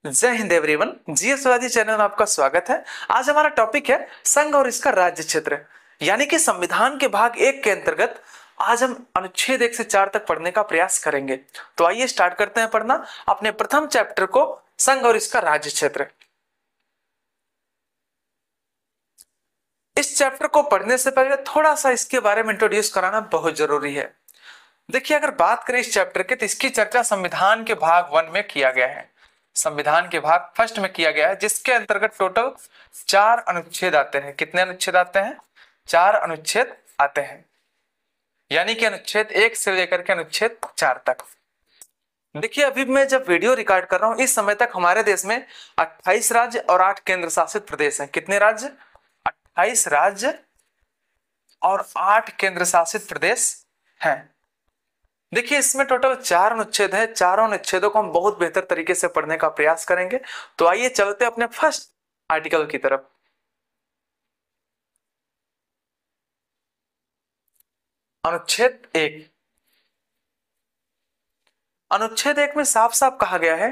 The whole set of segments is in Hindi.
जय हिंद एवरीवन। जीएस स्वादी चैनल में आपका स्वागत है। आज हमारा टॉपिक है संघ और इसका राज्य क्षेत्र, यानी कि संविधान के भाग 1 के अंतर्गत आज हम अनुच्छेद 1 से 4 तक पढ़ने का प्रयास करेंगे। तो आइए स्टार्ट करते हैं पढ़ना अपने प्रथम चैप्टर को, संघ और इसका राज्य क्षेत्र। इस चैप्टर को पढ़ने से पहले थोड़ा सा इसके बारे में इंट्रोड्यूस कराना बहुत जरूरी है। देखिए, अगर बात करें इस चैप्टर के, तो इसकी चर्चा संविधान के भाग 1 में किया गया है। संविधान के भाग फर्स्ट में किया गया है, जिसके अंतर्गत टोटल 4 अनुच्छेद आते हैं। कितने अनुच्छेद आते हैं? 4 अनुच्छेद आते हैं, यानी कि अनुच्छेद 1 से लेकर के अनुच्छेद 4 तक। देखिए, अभी मैं जब वीडियो रिकॉर्ड कर रहा हूं, इस समय तक हमारे देश में 28 राज्य और 8 केंद्र शासित प्रदेश हैं। कितने राज्य? 28 राज्य और 8 केंद्र शासित प्रदेश हैं। देखिए, इसमें टोटल 4 अनुच्छेद है। चारों अनुच्छेदों को हम बहुत बेहतर तरीके से पढ़ने का प्रयास करेंगे। तो आइए चलते अपने फर्स्ट आर्टिकल की तरफ। अनुच्छेद 1। अनुच्छेद 1 में साफ साफ कहा गया है,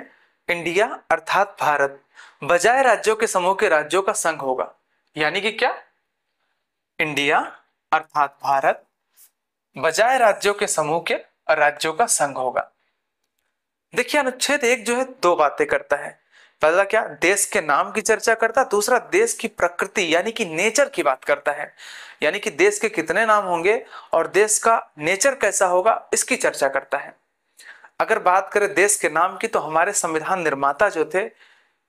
इंडिया अर्थात भारत बजाय राज्यों के समूह के राज्यों का संघ होगा। यानी कि क्या? इंडिया अर्थात भारत बजाय राज्यों के समूह के राज्यों का संघ होगा। देखिए, अनुच्छेद 1 जो है 2 बातें करता है। पहला क्या? देश के नाम की चर्चा करता है। दूसरा, देश की प्रकृति यानी कि नेचर की बात करता है, यानी कि देश के कितने नाम होंगे और देश का नेचर कैसा होगा, इसकी चर्चा करता है। अगर बात करें देश के नाम की, तो हमारे संविधान निर्माता जो थे,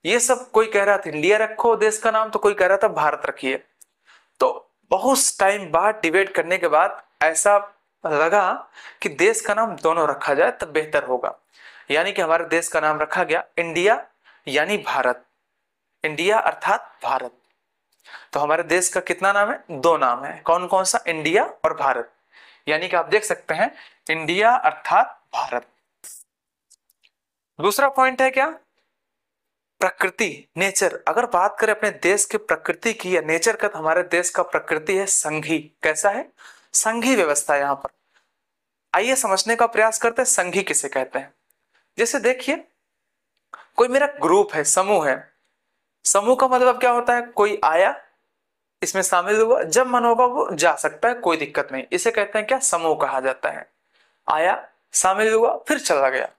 ये सब कोई कह रहा था इंडिया रखो देश का नाम, तो कोई कह रहा था भारत रखिए। तो बहुत टाइम बाद डिबेट करने के बाद ऐसा लगा कि देश का नाम दोनों रखा जाए तब बेहतर होगा। यानी कि हमारे देश का नाम रखा गया इंडिया, यानी भारत। इंडिया अर्थात भारत। तो हमारे देश का कितना नाम है? 2 नाम है। कौन कौन सा? इंडिया और भारत। यानी कि आप देख सकते हैं, इंडिया अर्थात भारत। दूसरा पॉइंट है क्या? प्रकृति, नेचर। अगर बात करें अपने देश के प्रकृति की या नेचर का, तो हमारे देश का प्रकृति है संघी। कैसा है? संघी व्यवस्था। यहां पर आइए समझने का प्रयास करते हैं संघी किसे कहते हैं। जैसे देखिए, कोई मेरा ग्रुप है, समूह है। समूह का मतलब क्या होता है? कोई आया, इसमें शामिल हुआ, जब मन होगा वो जा सकता है, कोई दिक्कत नहीं। इसे कहते हैं क्या? समूह कहा जाता है। आया, शामिल हुआ, फिर चला गया,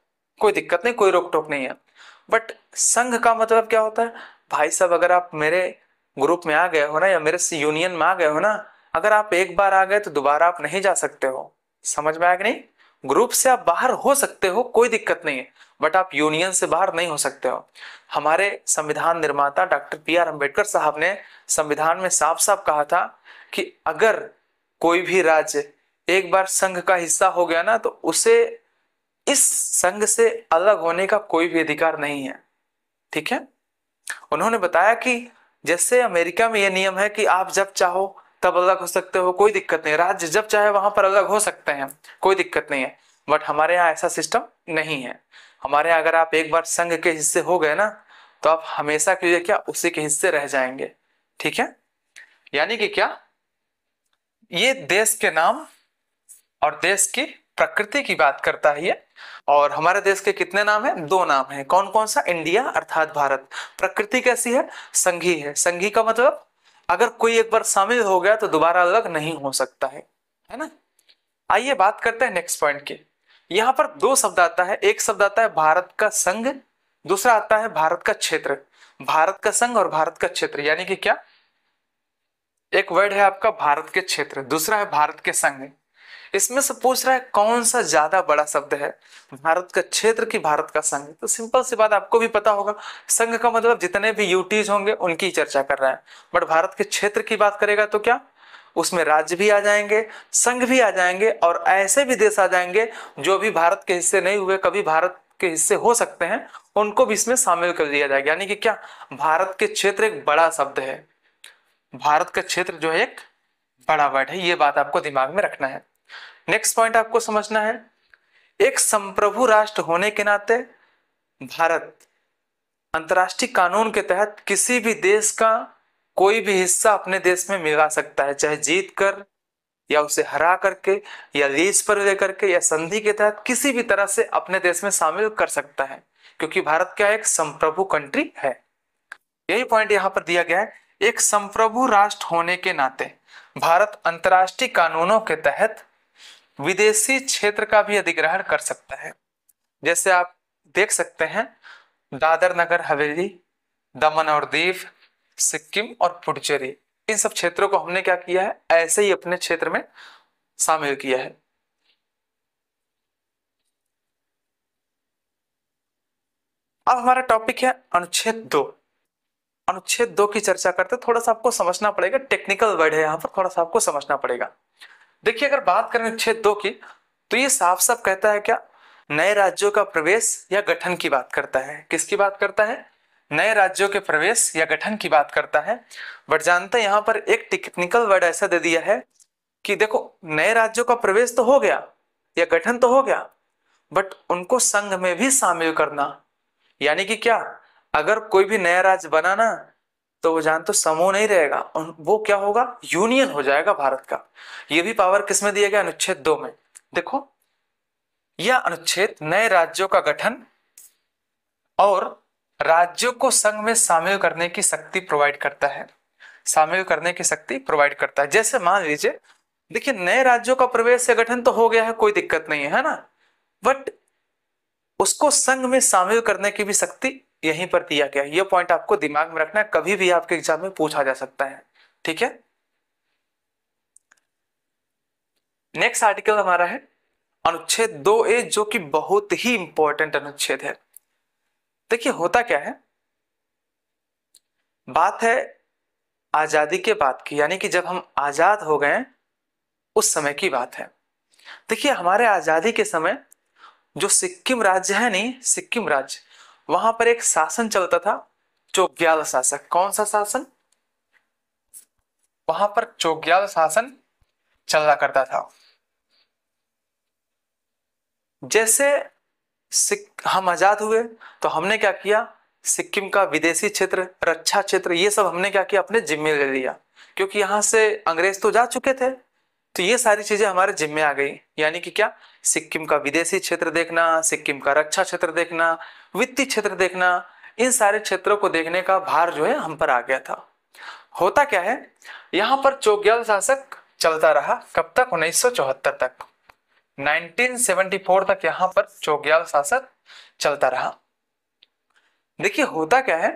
कोई दिक्कत नहीं, कोई रोक टोक नहीं है। बट संघ का मतलब क्या होता है? भाई साहब, अगर आप मेरे ग्रुप में आ गए हो ना, या मेरे यूनियन में आ गए हो ना, अगर आप एक बार आ गए तो दोबारा आप नहीं जा सकते हो। समझ में आया कि नहीं? ग्रुप से आप बाहर हो सकते हो, कोई दिक्कत नहीं है, बट आप यूनियन से बाहर नहीं हो सकते हो। हमारे संविधान निर्माता डॉक्टर बी आर अम्बेडकर साहब ने संविधान में साफ साफ कहा था कि अगर कोई भी राज्य एक बार संघ का हिस्सा हो गया ना, तो उसे इस संघ से अलग होने का कोई भी अधिकार नहीं है। ठीक है? उन्होंने बताया कि जैसे अमेरिका में यह नियम है कि आप जब चाहो तब अलग हो सकते हो, कोई दिक्कत नहीं, राज्य जब चाहे वहां पर अलग हो सकते हैं, कोई दिक्कत नहीं है। बट हमारे यहाँ ऐसा सिस्टम नहीं है। हमारे यहाँ अगर आप एक बार संघ के हिस्से हो गए ना, तो आप हमेशा के लिए क्या उसी के हिस्से रह जाएंगे। ठीक है? यानी कि क्या? ये देश के नाम और देश की प्रकृति की बात करता है ये। और हमारे देश के कितने नाम है? 2 नाम है। कौन कौन सा? इंडिया अर्थात भारत। प्रकृति कैसी है? संघी है। संघी का मतलब अगर कोई एक बार शामिल हो गया तो दोबारा अलग नहीं हो सकता है ना? आइए बात करते हैं नेक्स्ट पॉइंट की। यहां पर 2 शब्द आता है। एक शब्द आता है भारत का संघ, दूसरा आता है भारत का क्षेत्र। भारत का संघ और भारत का क्षेत्र, यानी कि क्या? एक वर्ड है आपका भारत के क्षेत्र, दूसरा है भारत के संघ। इसमें से पूछ रहा है कौन सा ज्यादा बड़ा शब्द है, भारत का क्षेत्र की भारत का संघ? तो सिंपल सी बात, आपको भी पता होगा, संघ का मतलब जितने भी यूटीज होंगे उनकी चर्चा कर रहा है। बट भारत के क्षेत्र की बात करेगा तो क्या उसमें राज्य भी आ जाएंगे, संघ भी आ जाएंगे, और ऐसे भी देश आ जाएंगे जो भी भारत के हिस्से नहीं हुए, कभी भारत के हिस्से हो सकते हैं, उनको भी इसमें शामिल कर दिया जाएगा। यानी कि क्या? भारत के क्षेत्र एक बड़ा शब्द है। भारत का क्षेत्र जो है एक बड़ा वर्ड है, ये बात आपको दिमाग में रखना है। नेक्स्ट पॉइंट आपको समझना है, एक संप्रभु राष्ट्र होने के नाते भारत अंतर्राष्ट्रीय कानून के तहत किसी भी देश का कोई भी हिस्सा अपने देश में मिला सकता है, चाहे जीत कर या उसे हरा करके या लीज पर लेकर के या संधि के तहत किसी भी तरह से अपने देश में शामिल कर सकता है। क्योंकि भारत क्या है, एक संप्रभु कंट्री है। यही पॉइंट यहाँ पर दिया गया है। एक संप्रभु राष्ट्र होने के नाते भारत अंतर्राष्ट्रीय कानूनों के तहत विदेशी क्षेत्र का भी अधिग्रहण कर सकता है। जैसे आप देख सकते हैं, दादर नगर हवेली, दमन और दीव, सिक्किम और पुडुचेरी, इन सब क्षेत्रों को हमने क्या किया है, ऐसे ही अपने क्षेत्र में शामिल किया है। अब हमारा टॉपिक है अनुच्छेद 2। अनुच्छेद 2 की चर्चा करते, थोड़ा सा आपको समझना पड़ेगा, टेक्निकल वर्ड है यहाँ पर, थोड़ा सा आपको समझना पड़ेगा। देखिए, अगर बात करें अनुच्छेद 2 की, तो ये साफ साफ कहता है क्या, नए राज्यों का प्रवेश या गठन की बात करता है। किसकी बात करता है, नए राज्यों के प्रवेश या गठन की बात करता है। बट जानते हैं यहाँ पर एक टेक्निकल वर्ड ऐसा दे दिया है कि देखो, नए राज्यों का प्रवेश तो हो गया या गठन तो हो गया, बट उनको संघ में भी शामिल करना। यानी कि क्या, अगर कोई भी नया राज्य बना ना, तो वो जान तो समूह नहीं रहेगा, वो क्या होगा, यूनियन हो जाएगा भारत का। ये भी पावर किसमें दिया गया, अनुच्छेद 2 में। देखो, यह अनुच्छेद नए राज्यों का गठन और राज्यों को संघ में शामिल करने की शक्ति प्रोवाइड करता है। शामिल करने की शक्ति प्रोवाइड करता है। जैसे मान लीजिए, देखिए, नए राज्यों का प्रवेश या गठन तो हो गया है, कोई दिक्कत नहीं है ना, बट उसको संघ में शामिल करने की भी शक्ति यहीं पर दिया गया है। ये पॉइंट आपको दिमाग में रखना है, कभी भी आपके एग्जाम में पूछा जा सकता है। ठीक है, नेक्स्ट आर्टिकल हमारा है अनुच्छेद 2A, जो कि बहुत ही इंपॉर्टेंट अनुच्छेद है। देखिए, होता क्या है, बात है आजादी के बाद की, यानी कि जब हम आजाद हो गए उस समय की बात है। देखिए, हमारे आजादी के समय जो सिक्किम राज्य है, नहीं, सिक्किम राज्य, वहां पर एक शासन चलता था, चोग्याल शासक। कौन सा शासन, वहां पर चोग्याल शासन चला करता था। जैसे हम आजाद हुए तो हमने क्या किया, सिक्किम का विदेशी क्षेत्र, रक्षा क्षेत्र, ये सब हमने क्या किया, अपने जिम्मे ले लिया, क्योंकि यहां से अंग्रेज तो जा चुके थे, तो ये सारी चीजें हमारे जिम्मे आ गई। यानी कि क्या, सिक्किम का विदेशी क्षेत्र देखना, सिक्किम का रक्षा क्षेत्र देखना, वित्तीय क्षेत्र देखना, इन सारे क्षेत्रों को देखने का भार जो है हम पर आ गया था। होता क्या है, यहाँ पर चोग्याल शासक चलता रहा, कब तक, 1974 तक, 1974 तक यहाँ पर चोग्याल शासक चलता रहा। देखिए, होता क्या है,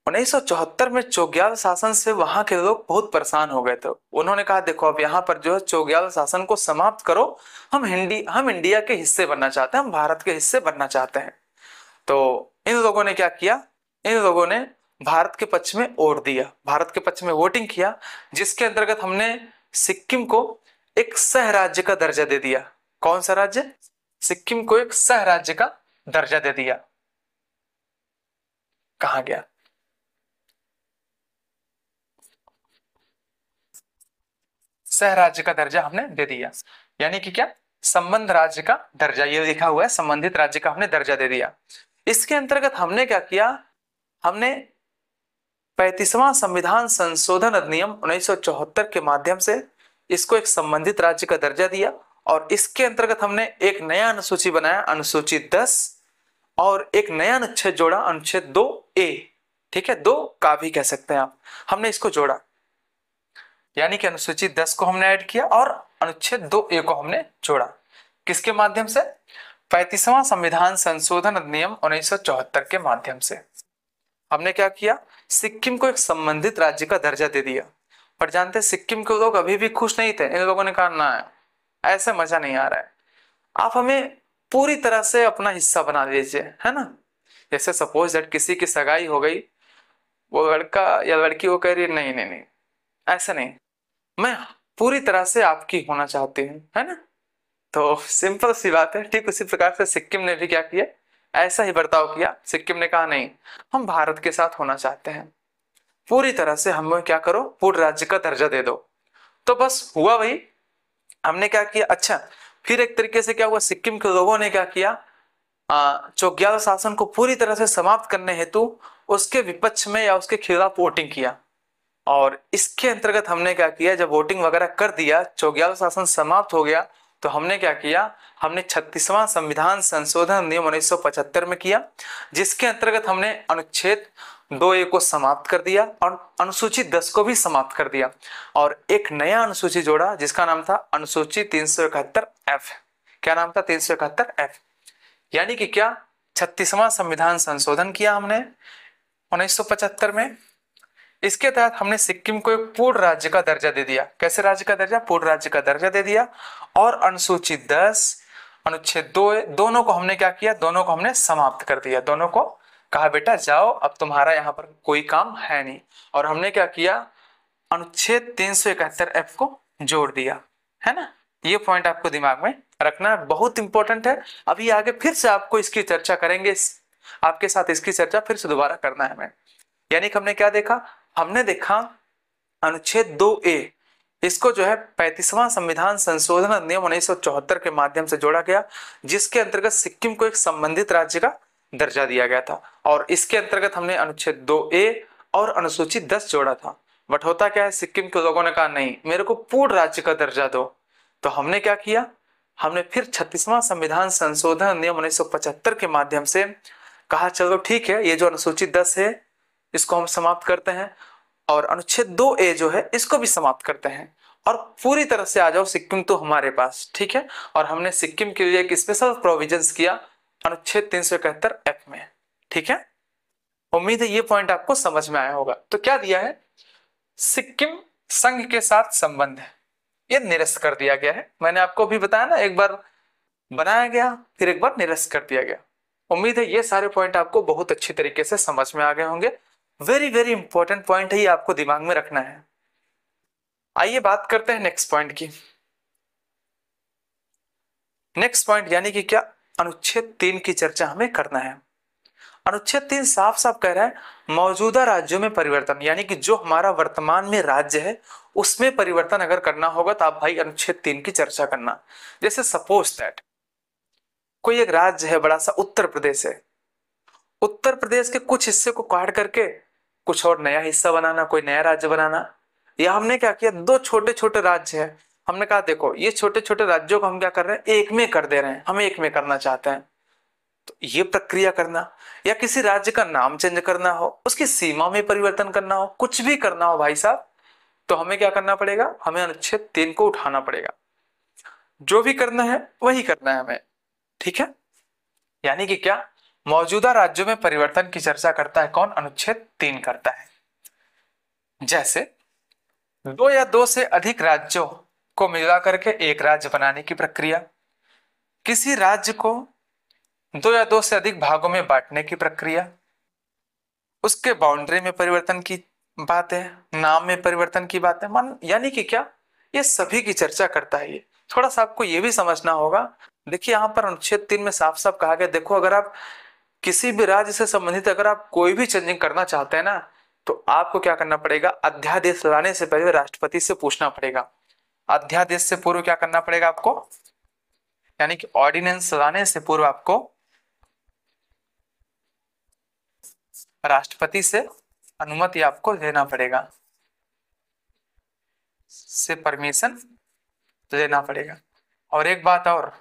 1974 में चोग्याल शासन से वहां के लोग बहुत परेशान हो गए थे। उन्होंने कहा, देखो, अब यहाँ पर जो है चोग्याल शासन को समाप्त करो, हम इंडिया के हिस्से बनना चाहते हैं, हम भारत के हिस्से बनना चाहते हैं। तो इन लोगों ने क्या किया, इन लोगों ने भारत के पक्ष में वोट दिया, भारत के पक्ष में वोटिंग किया, जिसके अंतर्गत हमने सिक्किम को एक सह राज्य का दर्जा दे दिया। कौन सा राज्य, सिक्किम को एक सह राज्य का दर्जा दे दिया। कहा गया, सह राज्य का दर्जा हमने दे दिया, यानी कि क्या, संबंध राज्य का दर्जा, ये लिखा हुआ है, संबंधित राज्य का हमने दर्जा दे दिया। इसके अंतर्गत हमने क्या किया, हमने 35वां संविधान संशोधन अधिनियम 1974 के माध्यम से इसको एक संबंधित राज्य का दर्जा दिया, और इसके अंतर्गत हमने एक नया अनुसूची बनाया, अनुसूची 10, और एक नया अनुच्छेद जोड़ा, अनुच्छेद 2A। ठीक है, 2 का भी कह सकते हैं आप, हमने इसको जोड़ा, यानी कि अनुसूची 10 को हमने ऐड किया और अनुच्छेद 2A को हमने जोड़ा। किसके माध्यम से, 35वां संविधान संशोधन अधिनियम 1974 के माध्यम से हमने क्या किया, सिक्किम को एक संबंधित राज्य का दर्जा दे दिया। पर जानते, सिक्किम के लोग अभी भी खुश नहीं थे। इन लोगों ने कहा, ना, ऐसे मजा नहीं आ रहा है, आप हमें पूरी तरह से अपना हिस्सा बना लीजिए, है ना। जैसे सपोज दैट किसी की सगाई हो गई, वो लड़का या लड़की वो कह रही है, नहीं नहीं नहीं, ऐसा नहीं, मैं पूरी तरह से आपकी होना चाहती हूँ, है ना। तो सिंपल सी बात है, ठीक उसी प्रकार से सिक्किम ने भी क्या किया, ऐसा ही बर्ताव किया। सिक्किम ने कहा, नहीं, हम भारत के साथ होना चाहते हैं, पूरी तरह से हमें क्या करो, पूर्ण राज्य का दर्जा दे दो। तो बस हुआ वही, हमने क्या किया, अच्छा, फिर एक तरीके से क्या हुआ, सिक्किम के लोगों ने क्या किया, चोग्याल शासन को पूरी तरह से समाप्त करने हेतु उसके विपक्ष में या उसके खिलाफ वोटिंग किया। और इसके अंतर्गत हमने क्या किया, जब वोटिंग वगैरह कर दिया, चोग्याल शासन समाप्त हो गया, तो हमने क्या किया, हमने 36वां संविधान संशोधन अधिनियम 1975 में किया, जिसके अंतर्गत हमने अनुच्छेद 2A को समाप्त कर दिया और अनुसूची 10 को भी समाप्त कर दिया और एक नया अनुसूची जोड़ा जिसका नाम था अनुसूची 371F। क्या नाम था? 371F। यानी कि क्या, 36वां संविधान संशोधन किया हमने 1975 में। इसके तहत हमने सिक्किम को एक पूर्ण राज्य का दर्जा दे दिया। कैसे राज्य का दर्जा? पूर्ण राज्य का दर्जा दे दिया। और अनुसूची 10, अनुच्छेद 2 दोनों को हमने क्या किया? दोनों को हमने समाप्त कर दिया। दोनों को कहा बेटा जाओ, अब तुम्हारा यहाँ पर कोई काम है नहीं। और हमने क्या किया? अनुच्छेद 371F को जोड़ दिया, है ना। ये पॉइंट आपको दिमाग में रखना बहुत इंपॉर्टेंट है। अभी आगे फिर से आपको इसकी चर्चा करेंगे, आपके साथ इसकी चर्चा फिर से दोबारा करना है हमें। यानी कि हमने क्या देखा? हमने देखा अनुच्छेद 2A, इसको जो है 35वां संविधान संशोधन अधिनियम 1974 के माध्यम से जोड़ा गया, जिसके अंतर्गत सिक्किम को एक संबंधित राज्य का दर्जा दिया गया था। और इसके अंतर्गत हमने अनुच्छेद 2A और अनुसूची 10 जोड़ा था। बट होता क्या है, सिक्किम के लोगों ने कहा नहीं, मेरे को पूर्ण राज्य का दर्जा दो। तो हमने क्या किया? हमने फिर 36वां संविधान संशोधन अधिनियम 1975 के माध्यम से कहा चलो ठीक है, ये जो अनुसूची 10 है इसको हम समाप्त करते हैं और अनुच्छेद 2A जो है इसको भी समाप्त करते हैं और पूरी तरह से आ जाओ सिक्किम तो हमारे पास, ठीक है। और हमने सिक्किम के लिए एक स्पेशल प्रोविजंस किया अनुच्छेद 371F में, ठीक है। उम्मीद है ये पॉइंट आपको समझ में आया होगा। तो क्या दिया है? सिक्किम संघ के साथ संबंध है, ये निरस्त कर दिया गया है। मैंने आपको भी बताया ना, एक बार बनाया गया फिर एक बार निरस्त कर दिया गया। उम्मीद है ये सारे पॉइंट आपको बहुत अच्छी तरीके से समझ में आ गए होंगे। वेरी वेरी इंपॉर्टेंट पॉइंट है, ये आपको दिमाग में रखना है। आइए बात करते हैं नेक्स्ट पॉइंट की। नेक्स्ट पॉइंट यानी कि क्या? अनुच्छेद 3 की चर्चा हमें करना है। अनुच्छेद 3 साफ साफ कह रहा है मौजूदा राज्यों में परिवर्तन, यानी कि जो हमारा वर्तमान में राज्य है उसमें परिवर्तन अगर करना होगा तो आप भाई अनुच्छेद 3 की चर्चा करना। जैसे सपोज दैट कोई एक राज्य है बड़ा सा, उत्तर प्रदेश है, उत्तर प्रदेश के कुछ हिस्से को काट करके कुछ और नया हिस्सा बनाना, कोई नया राज्य बनाना। या हमने क्या किया, दो छोटे छोटे राज्य है, हमने कहा देखो ये छोटे छोटे राज्यों को हम क्या कर रहे हैं, एक में कर दे रहे हैं, हम एक में करना चाहते हैं। तो ये प्रक्रिया करना, या किसी राज्य का नाम चेंज करना हो, उसकी सीमा में परिवर्तन करना हो, कुछ भी करना हो भाई साहब, तो हमें क्या करना पड़ेगा? हमें अनुच्छेद 3 को उठाना पड़ेगा। जो भी करना है वही करना है हमें, ठीक है। यानी कि क्या? मौजूदा राज्यों में परिवर्तन की चर्चा करता है कौन? अनुच्छेद 3 करता है। जैसे दो या दो से अधिक राज्यों को मिला करके एक राज्य बनाने की प्रक्रिया, किसी राज्य को दो या दो से अधिक भागों में बांटने की प्रक्रिया, उसके बाउंड्री में परिवर्तन की बातें, नाम में परिवर्तन की बातें, मान यानी कि क्या? ये सभी की चर्चा करता है। ये थोड़ा सा आपको ये भी समझना होगा। देखिए यहाँ पर अनुच्छेद 3 में साफ साफ कहा गया, देखो अगर आप किसी भी राज्य से संबंधित अगर आप कोई भी चेंजिंग करना चाहते हैं ना, तो आपको क्या करना पड़ेगा? अध्यादेश लाने से पहले राष्ट्रपति से पूछना पड़ेगा। अध्यादेश से पूर्व क्या करना पड़ेगा आपको? यानी कि ऑर्डिनेंस लाने से पूर्व आपको राष्ट्रपति से अनुमति आपको लेना पड़ेगा, से परमिशन लेना पड़ेगा। और एक बात और,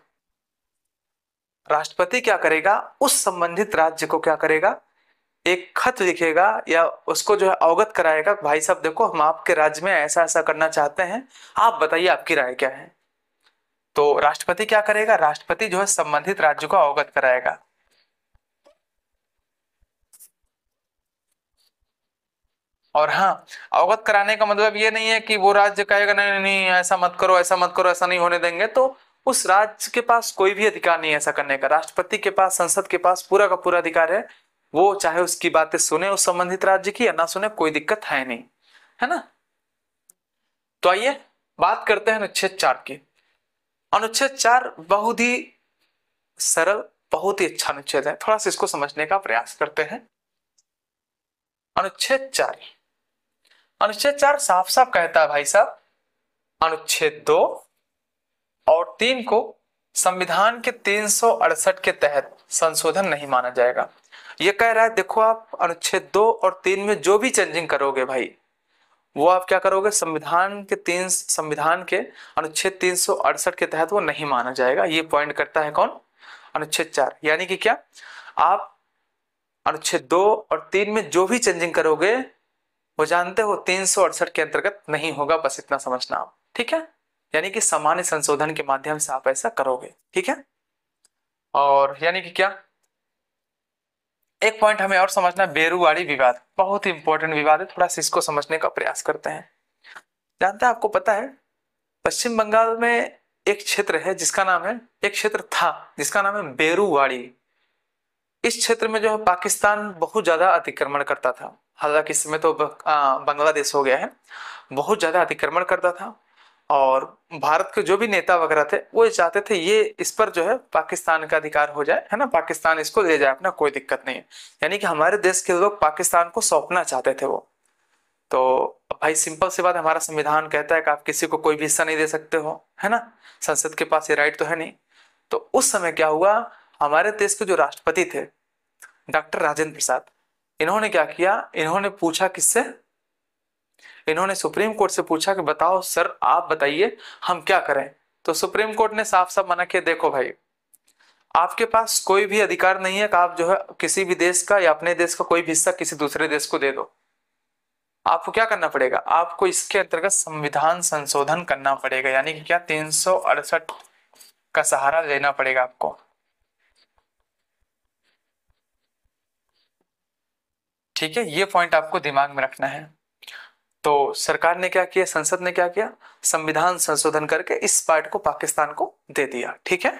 राष्ट्रपति क्या करेगा? उस संबंधित राज्य को क्या करेगा? एक खत लिखेगा या उसको जो है अवगत कराएगा, भाई साहब देखो हम आपके राज्य में ऐसा ऐसा करना चाहते हैं, आप बताइए आपकी राय क्या है। तो राष्ट्रपति क्या करेगा? राष्ट्रपति जो है संबंधित राज्य को अवगत कराएगा। और हाँ, अवगत कराने का मतलब ये नहीं है कि वो राज्य कहेगा नहीं नहीं नहीं ऐसा मत करो ऐसा मत करो, ऐसा नहीं होने देंगे, तो उस राज्य के पास कोई भी अधिकार नहीं है ऐसा करने का। राष्ट्रपति के पास, संसद के पास पूरा का पूरा अधिकार है, वो चाहे उसकी बातें सुने उस संबंधित राज्य की या ना सुने, कोई दिक्कत है नहीं, है ना। तो आइए बात करते हैं अनुच्छेद 4 की। अनुच्छेद 4 बहुत ही सरल, बहुत ही अच्छा अनुच्छेद है, थोड़ा सा इसको समझने का प्रयास करते हैं। अनुच्छेद 4, अनुच्छेद 4 साफ साफ कहता है भाई साहब, अनुच्छेद 2 और 3 को संविधान के 368 के तहत संशोधन नहीं माना जाएगा। ये कह रहा है देखो आप अनुच्छेद 2 और 3 में जो भी चेंजिंग करोगे भाई, वो आप क्या करोगे, संविधान के अनुच्छेद 368 के तहत वो नहीं माना जाएगा। ये पॉइंट करता है कौन, अनुच्छेद 4। यानी कि क्या, आप अनुच्छेद 2 और 3 में जो भी चेंजिंग करोगे वो जानते हो 368 के अंतर्गत नहीं होगा, बस इतना समझना आप, ठीक है। यानी कि सामान्य संशोधन के माध्यम से आप ऐसा करोगे, ठीक है। और यानी कि क्या, एक पॉइंट हमें और समझना है, बेरुवाड़ी विवाद, बहुत ही इंपॉर्टेंट विवाद है, थोड़ा सा इसको समझने का प्रयास करते हैं। जानते हैं, आपको पता है पश्चिम बंगाल में एक क्षेत्र है जिसका नाम है, एक क्षेत्र था जिसका नाम है बेरुवाड़ी। इस क्षेत्र में जो है पाकिस्तान बहुत ज्यादा अतिक्रमण करता था, हालांकि इस समय तो बांग्लादेश हो गया है, बहुत ज्यादा अतिक्रमण करता था। और भारत के जो भी नेता वगैरह थे वो ये चाहते थे ये इस पर जो है पाकिस्तान का अधिकार हो जाए, है ना, पाकिस्तान इसको ले जाए अपना, कोई दिक्कत नहीं है। यानी कि हमारे देश के लोग पाकिस्तान को सौंपना चाहते थे वो। तो अब भाई सिंपल सी बात है, हमारा संविधान कहता है कि आप किसी को कोई भी हिस्सा नहीं दे सकते हो, है ना, संसद के पास ये राइट तो है नहीं। तो उस समय क्या हुआ, हमारे देश के जो राष्ट्रपति थे डॉक्टर राजेंद्र प्रसाद, इन्होंने क्या किया, इन्होंने पूछा किससे, इन्होंने सुप्रीम कोर्ट से पूछा कि बताओ सर, आप बताइए हम क्या करें। तो सुप्रीम कोर्ट ने साफ साफ मना किया, देखो भाई, आपके पास कोई भी अधिकार नहीं है कि आप जो है किसी भी देश का या अपने देश का कोई भी हिस्सा किसी दूसरे देश को दे दो। आपको क्या करना पड़ेगा, आपको इसके अंतर्गत संविधान संशोधन करना पड़ेगा, यानी कि क्या, 368 का सहारा लेना पड़ेगा आपको। ठीक है, ये पॉइंट आपको दिमाग में रखना है। तो सरकार ने क्या किया, संसद ने क्या किया, संविधान संशोधन करके इस पार्ट को पाकिस्तान को दे दिया, ठीक है।